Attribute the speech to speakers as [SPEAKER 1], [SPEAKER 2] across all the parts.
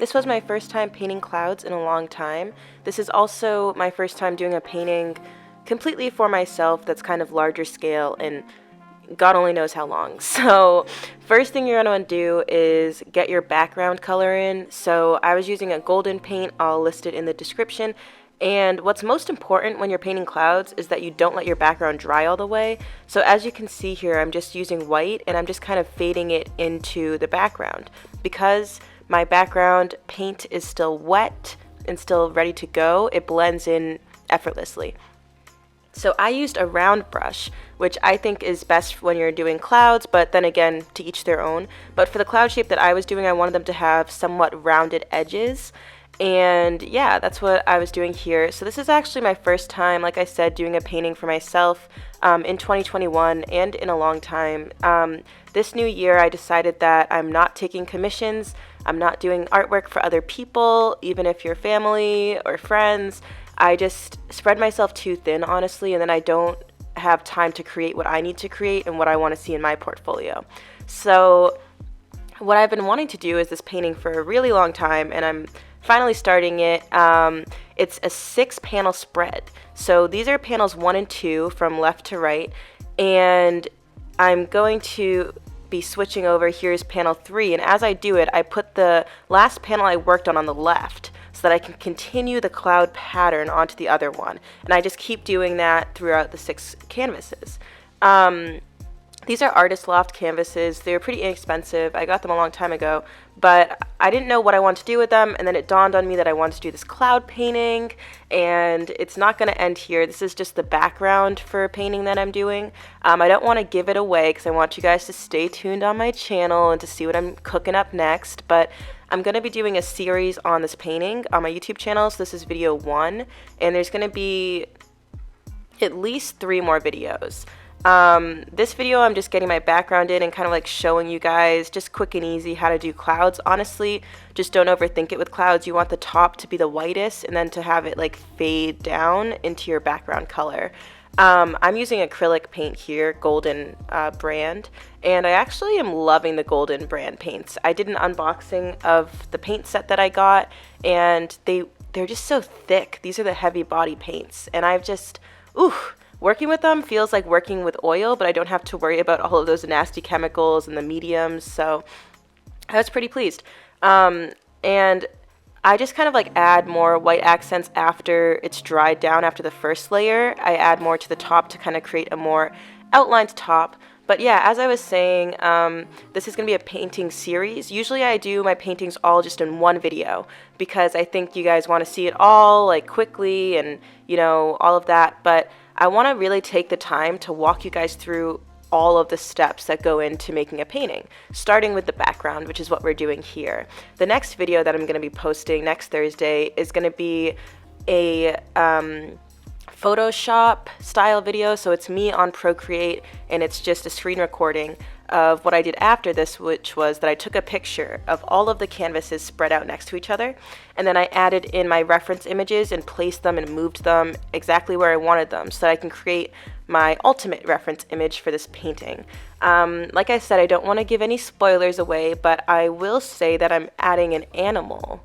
[SPEAKER 1] This was my first time painting clouds in a long time. This is also my first time doing a painting completely for myself that's kind of larger scale and God only knows how long. So first thing you're going to do is get your background color in. So I was using a golden paint. I'll list it in the description. And what's most important when you're painting clouds is that you don't let your background dry all the way. So as you can see here, I'm just using white and I'm just kind of fading it into the background. Because my background paint is still wet and still ready to go, it blends in effortlessly. So I used a round brush, which I think is best when you're doing clouds, but then again, to each their own. But for the cloud shape that I was doing, I wanted them to have somewhat rounded edges. And yeah, that's what I was doing here. So this is actually my first time, like I said, doing a painting for myself in 2021 and in a long time. This new year, I decided that I'm not taking commissions. I'm not doing artwork for other people, even if you're family or friends. I just spread myself too thin, honestly, and then I don't have time to create what I need to create and what I want to see in my portfolio. So what I've been wanting to do is this painting for a really long time, and I'm finally starting it. It's a 6-panel spread. So these are panels 1 and 2 from left to right, and I'm going to be switching over. Here's panel 3, and as I do it, I put the last panel I worked on the left so that I can continue the cloud pattern onto the other one. And I just keep doing that throughout the 6 canvases. These are Artist Loft canvases. They're pretty inexpensive. I got them a long time ago, but I didn't know what I wanted to do with them, and then it dawned on me that I wanted to do this cloud painting, and it's not going to end here. This is just the background for a painting that I'm doing. I don't want to give it away because I want you guys to stay tuned on my channel and to see what I'm cooking up next, but I'm going to be doing a series on this painting on my YouTube channel. So this is video 1, and there's going to be at least 3 more videos. This video I'm just getting my background in and kind of like showing you guys just quick and easy how to do clouds. Honestly, just don't overthink it with clouds. You want the top to be the whitest and then to have it like fade down into your background color. I'm using acrylic paint here, golden brand, and I actually am loving the golden brand paints. I did an unboxing of the paint set that I got, and they're just so thick. These are the heavy body paints, and I've just, working with them feels like working with oil, but I don't have to worry about all of those nasty chemicals and the mediums, so I was pretty pleased. And I just kind of like add more white accents after it's dried down after the first layer. I add more to the top to kind of create a more outlined top. But yeah, as I was saying, this is going to be a painting series. Usually I do my paintings all just in one video because I think you guys want to see it all like quickly and, you know, all of that. But I want to really take the time to walk you guys through all of the steps that go into making a painting, starting with the background, which is what we're doing here. The next video that I'm going to be posting next Thursday is going to be a Photoshop style video. So it's me on Procreate, and it's just a screen recording of what I did after this, which was that I took a picture of all of the canvases spread out next to each other, and then I added in my reference images and placed them and moved them exactly where I wanted them so that I can create my ultimate reference image for this painting. Like I said, I don't want to give any spoilers away, but I will say that I'm adding an animal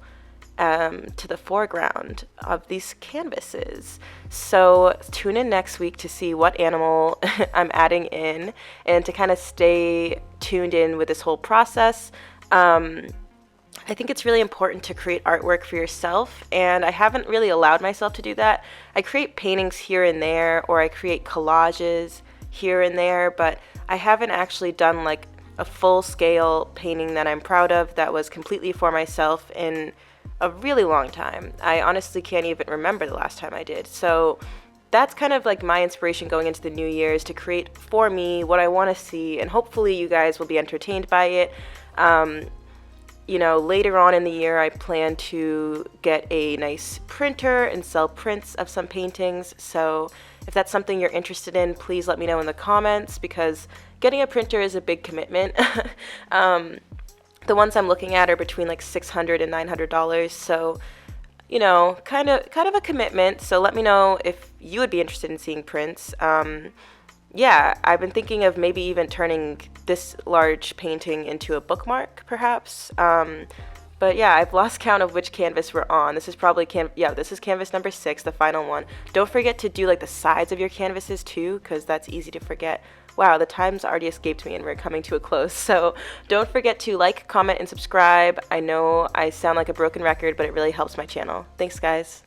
[SPEAKER 1] to the foreground of these canvases. So tune in next week to see what animal I'm adding in and to kind of stay tuned in with this whole process. I think it's really important to create artwork for yourself, and I haven't really allowed myself to do that. I create paintings here and there, or I create collages here and there, but I haven't actually done like a full-scale painting that I'm proud of that was completely for myself in a really long time. I honestly can't even remember the last time I did. So that's kind of like my inspiration going into the new year, is to create for me what I want to see, and hopefully you guys will be entertained by it. You know, later on in the year, I plan to get a nice printer and sell prints of some paintings. So if that's something you're interested in, please let me know in the comments, because getting a printer is a big commitment. The ones I'm looking at are between like $600 and $900. So, you know, kind of a commitment. So let me know if you would be interested in seeing prints. Yeah, I've been thinking of maybe even turning this large painting into a bookmark, perhaps. But yeah, I've lost count of which canvas we're on. This is probably this is canvas number 6, the final one. Don't forget to do like the sides of your canvases too, because that's easy to forget. Wow, the time's already escaped me and we're coming to a close. So don't forget to like, comment, and subscribe. I know I sound like a broken record, but it really helps my channel. Thanks, guys.